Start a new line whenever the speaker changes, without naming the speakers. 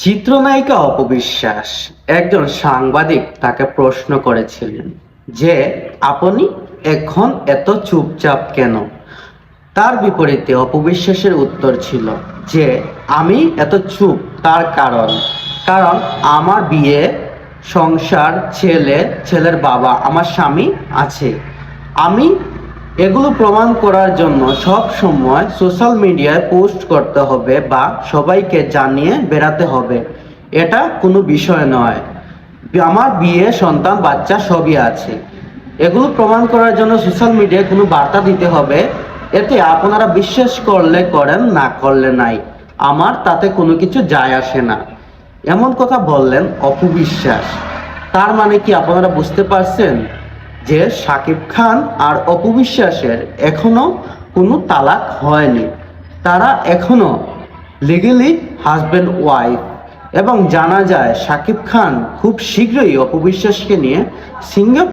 চিত্রনায়িকা অপবিশ্বাস একজন সাংবাদিক তাকে প্রশ্ন করেছিলেন যে আপনি এখন এত চুপচাপ কেন। তার বিপরীতে অপবিশ্বাসের উত্তর ছিল যে আমি এত চুপ তার কারণ কারণ আমার বিয়ে, সংসার, ছেলের বাবা, আমার স্বামী আছে। আমি এগুলো প্রমাণ করার জন্য সব সময় সোশ্যাল মিডিয়ায় পোস্ট করতে হবে বা সবাইকে জানিয়ে বেড়াতে হবে, এটা কোনো বিষয় নয়। আমার বিয়ে, সন্তান, বাচ্চা সবই আছে। এগুলো প্রমাণ করার জন্য সোশ্যাল মিডিয়ায় কোনো বার্তা দিতে হবে, এতে আপনারা বিশ্বাস করলে করেন, না করলে নাই, আমার তাতে কোনো কিছু যায় আসে না। এমন কথা বললেন অপবিশ্বাস। তার মানে কি আপনারা বুঝতে পারছেন যে শাকিব খান আর অপবিশ্বাসের এখনো কোনো তালাক হয়নি, তারা এখনো লিগ্যালি হাজব্যান্ড ওয়াইফ। এবং জানা যায় শাকিব খান খুব শীঘ্রই অপবিশ্বাসকে নিয়ে সিঙ্গাপুর